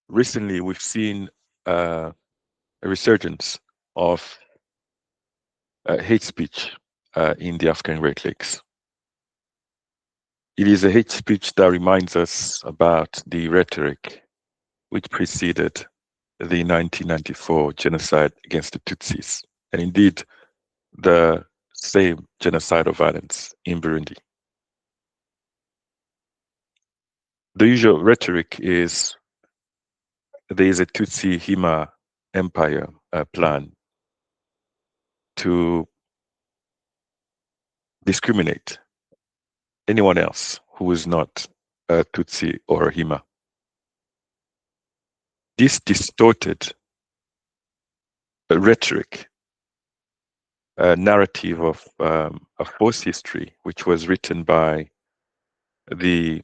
recently we've seen a resurgence of hate speech in the African Great Lakes. It is a hate speech that reminds us about the rhetoric which preceded the 1994 genocide against the Tutsis, and indeed the same genocidal violence in Burundi. The usual rhetoric is there is a Tutsi Hima empire plan to discriminate anyone else who is not a Tutsi or a Hima. This distorted rhetoric, a narrative of a false history, which was written by the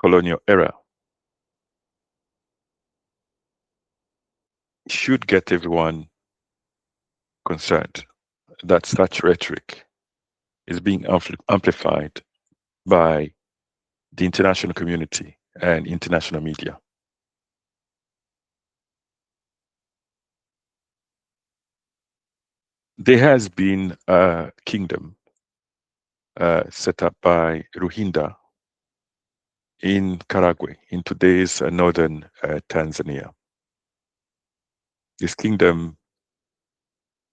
colonial era, should get everyone concerned that such rhetoric is being amplified by the international community and international media. There has been a kingdom set up by Ruhinda in Karagwe, in today's northern Tanzania. This kingdom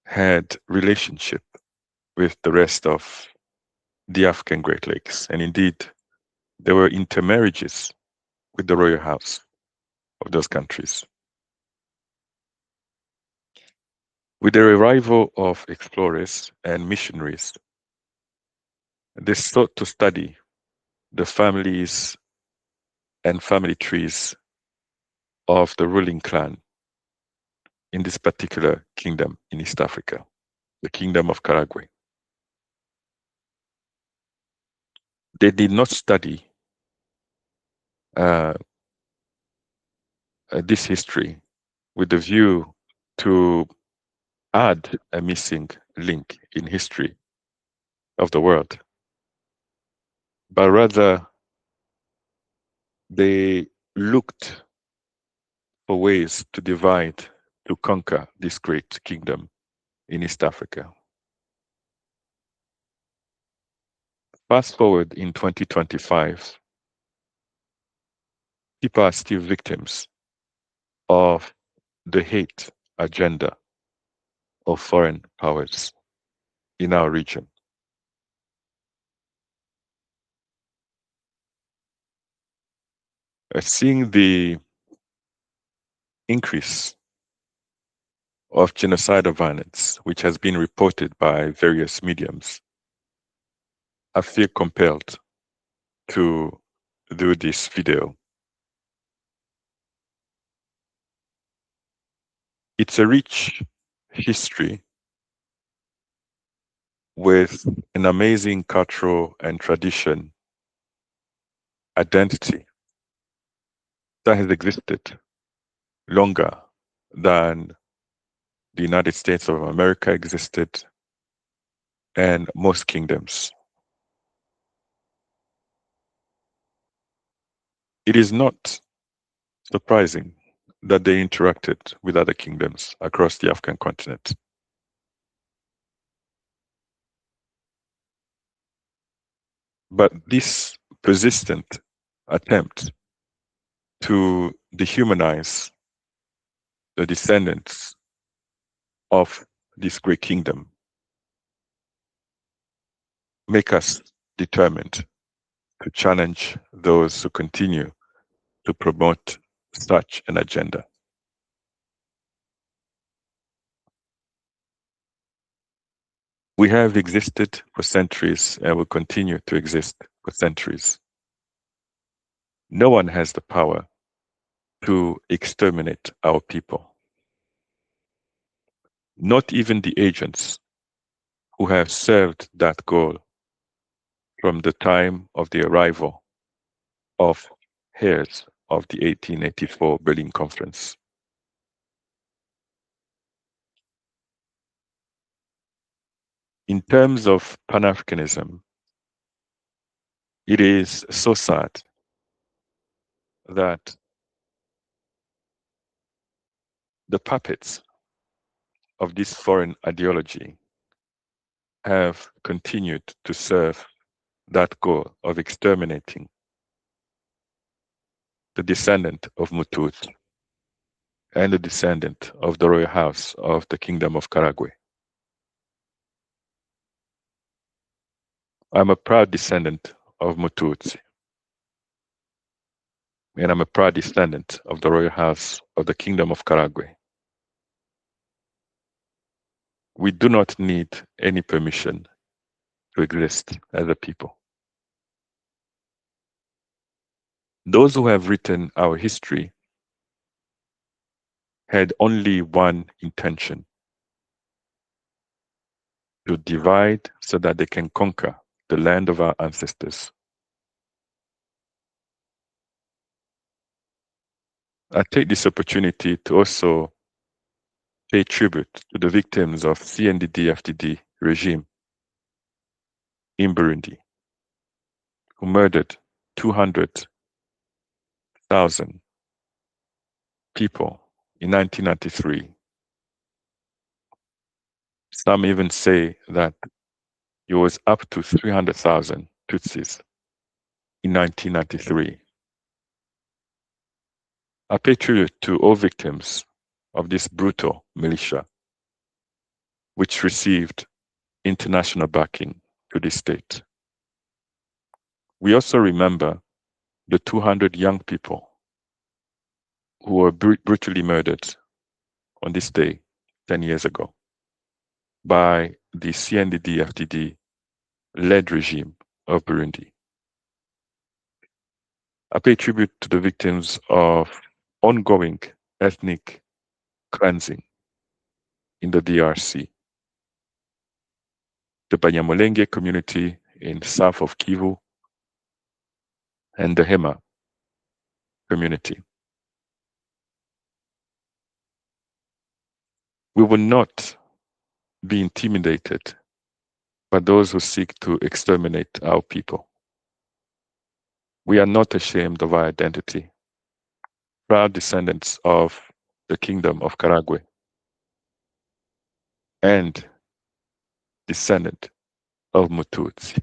had relationship with the rest of the African Great Lakes, and indeed there were intermarriages with the royal house of those countries. With the arrival of explorers and missionaries, they sought to study the families and family trees of the ruling clan in this particular kingdom in East Africa, the Kingdom of Karagwe. They did not study this history with the view to add a missing link in history of the world, but rather they looked for ways to divide, to conquer this great kingdom in East Africa. Fast forward in 2025, people are still victims of the hate agenda of foreign powers in our region. Seeing the increase of genocidal violence, which has been reported by various mediums, I feel compelled to do this video. It's a rich history with an amazing cultural and tradition identity that has existed longer than the United States of America existed and most kingdoms. It is not surprising that they interacted with other kingdoms across the African continent. But this persistent attempt to dehumanize the descendants of this great kingdom make us determined to challenge those who continue to promote such an agenda. We have existed for centuries and will continue to exist for centuries. No one has the power to exterminate our people. Not even the agents who have served that goal from the time of the arrival of heirs of the 1884 Berlin Conference. In terms of Pan-Africanism, it is so sad that the puppets of this foreign ideology have continued to serve that goal of exterminating the descendant of Mutut and the descendant of the royal house of the Kingdom of Karagwe. I'm a proud descendant of Mututsi, and I'm a proud descendant of the royal house of the Kingdom of Karagwe. We do not need any permission to exist as a people. Those who have written our history had only one intention: to divide so that they can conquer the land of our ancestors. I take this opportunity to also pay tribute to the victims of CNDD-FDD regime in Burundi, who murdered 200,000 people in 1993. Some even say that it was up to 300,000 Tutsis in 1993. I pay tribute to all victims of this brutal militia, which received international backing to this state. We also remember the 200 young people who were brutally murdered on this day 10 years ago by the CNDD-FDD led regime of Burundi. I pay tribute to the victims of ongoing ethnic cleansing in the DRC, the Banyamulenge community in the south of Kivu, and the Hema community. We will not be intimidated by those who seek to exterminate our people. We are not ashamed of our identity, proud descendants of the Kingdom of Karagwe and descendant of Mututsi.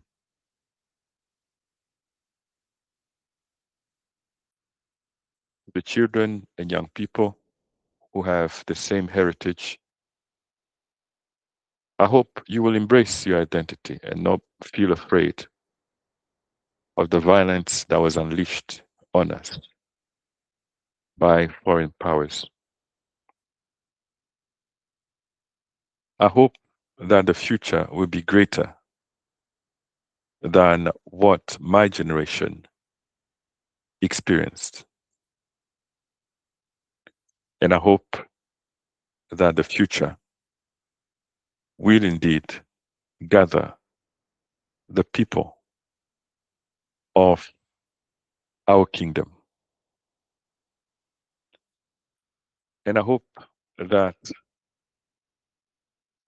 The children and young people who have the same heritage, I hope you will embrace your identity and not feel afraid of the violence that was unleashed on us by foreign powers. I hope that the future will be greater than what my generation experienced. And I hope that the future will indeed gather the people of our kingdom. And I hope that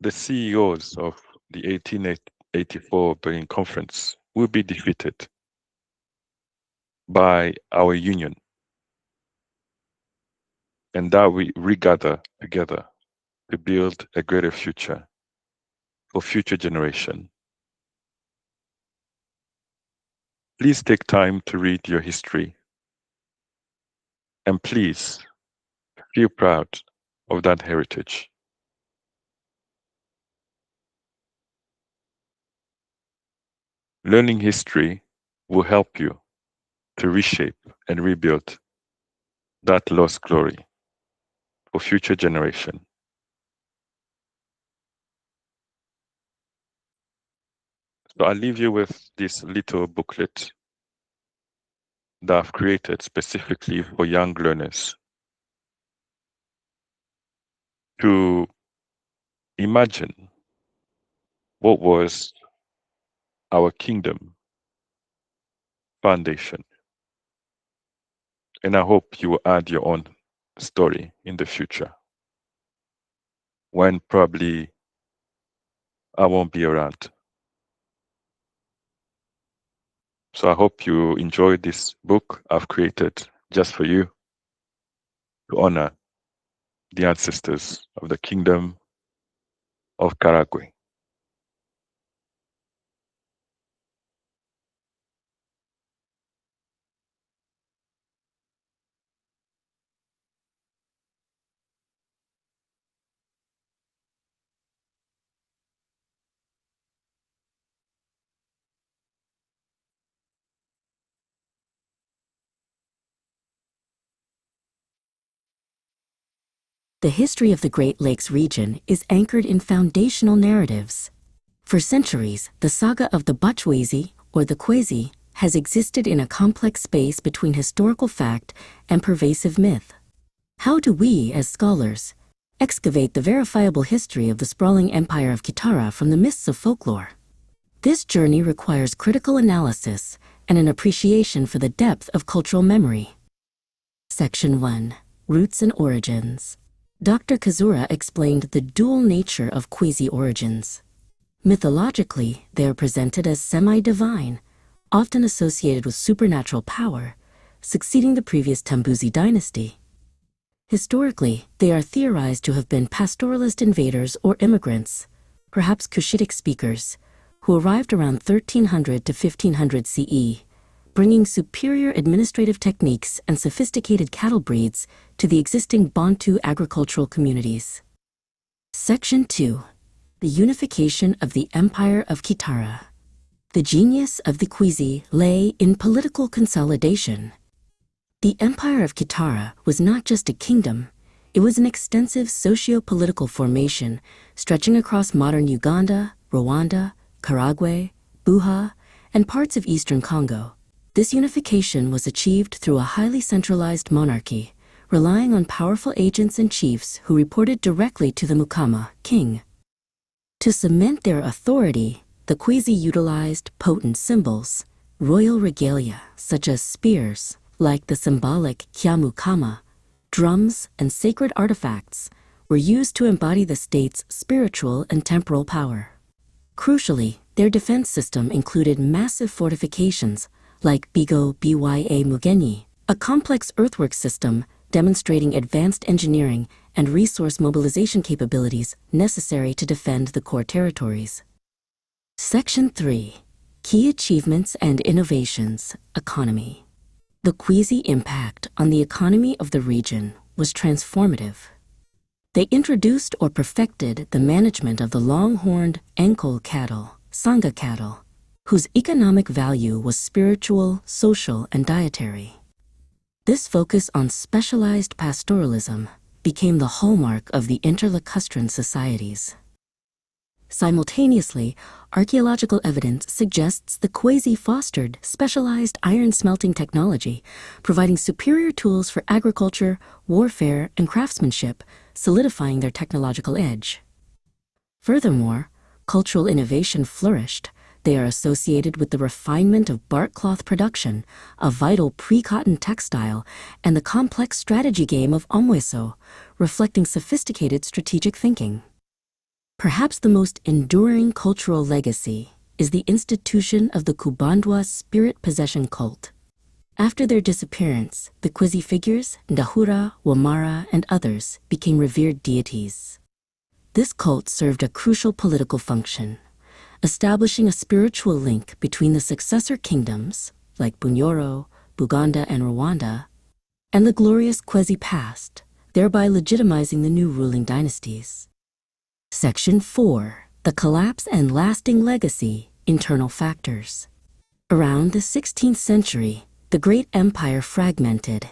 the CEOs of the 1884 Berlin Conference will be defeated by our union, and that we regather together to build a greater future for future generation. Please take time to read your history, and please feel proud of that heritage. Learning history will help you to reshape and rebuild that lost glory for future generation. So I'll leave you with this little booklet that I've created specifically for young learners to imagine what was our kingdom foundation. And I hope you will add your own story in the future, when probably I won't be around. So I hope you enjoyed this book I've created just for you to honor the ancestors of the Kingdom of Karagwe. The history of the Great Lakes region is anchored in foundational narratives. For centuries, the saga of the Cwezi, or the Cwezi, has existed in a complex space between historical fact and pervasive myth. How do we, as scholars, excavate the verifiable history of the sprawling empire of Kitara from the mists of folklore? This journey requires critical analysis and an appreciation for the depth of cultural memory. Section 1. Roots and Origins. Dr. Kazura explained the dual nature of Cwezi origins. Mythologically, they are presented as semi-divine, often associated with supernatural power, succeeding the previous Cwezi Dynasty. Historically, they are theorized to have been pastoralist invaders or immigrants, perhaps Kushitic speakers, who arrived around 1300 to 1500 CE, bringing superior administrative techniques and sophisticated cattle breeds to the existing Bantu agricultural communities. Section 2. The unification of the Empire of Kitara. The genius of the Cwezi lay in political consolidation. The Empire of Kitara was not just a kingdom, it was an extensive socio-political formation stretching across modern Uganda, Rwanda, Karagwe, Buha, and parts of eastern Congo. This unification was achieved through a highly centralized monarchy, relying on powerful agents and chiefs who reported directly to the Mukama, king. To cement their authority, the Cwezi utilized potent symbols, royal regalia such as spears, like the symbolic Kyamukama, drums, and sacred artifacts were used to embody the state's spiritual and temporal power. Crucially, their defense system included massive fortifications like Bigo Bya Mugenyi, a complex earthwork system demonstrating advanced engineering and resource mobilization capabilities necessary to defend the core territories. Section 3. Key Achievements and Innovations, Economy. The Cwezi impact on the economy of the region was transformative. They introduced or perfected the management of the long-horned Ankole cattle, Sanga cattle, whose economic value was spiritual, social, and dietary. This focus on specialized pastoralism became the hallmark of the interlacustran societies. Simultaneously, archaeological evidence suggests the Cwezi fostered specialized iron smelting technology, providing superior tools for agriculture, warfare, and craftsmanship, solidifying their technological edge. Furthermore, cultural innovation flourished. They are associated with the refinement of bark cloth production, a vital pre-cotton textile, and the complex strategy game of omweso, reflecting sophisticated strategic thinking. Perhaps the most enduring cultural legacy is the institution of the Kubandwa spirit possession cult. After their disappearance, the Cwezi figures, Ndahura, Wamara, and others became revered deities. This cult served a crucial political function, establishing a spiritual link between the successor kingdoms, like Bunyoro, Buganda, and Rwanda, and the glorious Cwezi past, thereby legitimizing the new ruling dynasties. Section 4. The Collapse and Lasting Legacy, Internal Factors. Around the 16th century, the great empire fragmented.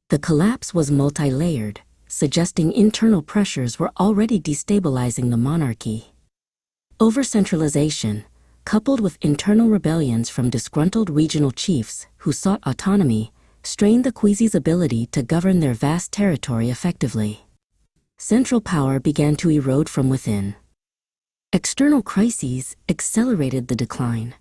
The collapse was multi-layered, suggesting internal pressures were already destabilizing the monarchy. Over-centralization, coupled with internal rebellions from disgruntled regional chiefs who sought autonomy, strained the Cwezi's ability to govern their vast territory effectively. Central power began to erode from within. External crises accelerated the decline.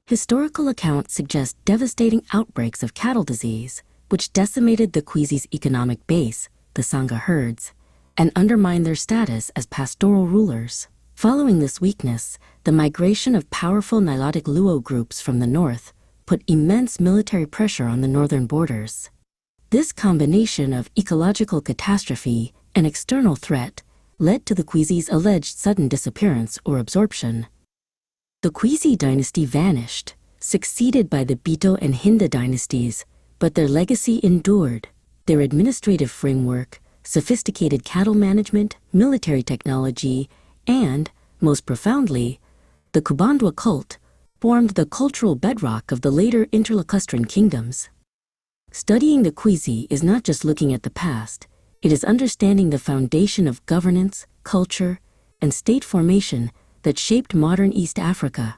Historical accounts suggest devastating outbreaks of cattle disease, which decimated the Cwezi's economic base, the Sanga herds, and undermined their status as pastoral rulers. Following this weakness, the migration of powerful Nilotic Luo groups from the north put immense military pressure on the northern borders. This combination of ecological catastrophe An external threat led to the Kwezi's alleged sudden disappearance or absorption. The Cwezi Dynasty vanished, succeeded by the Bito and Hinda dynasties, but their legacy endured. Their administrative framework, sophisticated cattle management, military technology, and, most profoundly, the Kubandwa cult formed the cultural bedrock of the later interlacustrine kingdoms. Studying the Cwezi is not just looking at the past, it is understanding the foundation of governance, culture, and state formation that shaped modern East Africa.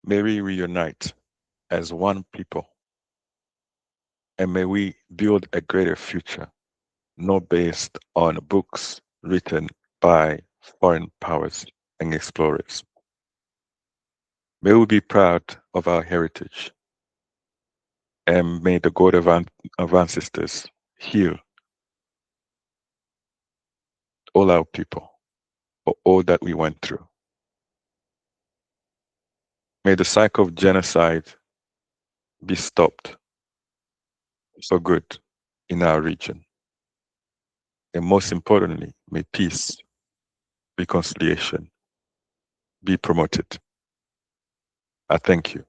May we reunite as one people, and may we build a greater future, not based on books written by foreign powers and explorers. May we be proud of our heritage, and may the God of ancestors heal all our people for all that we went through. May the cycle of genocide be stopped for good in our region. And most importantly, may peace, reconciliation be promoted. I thank you.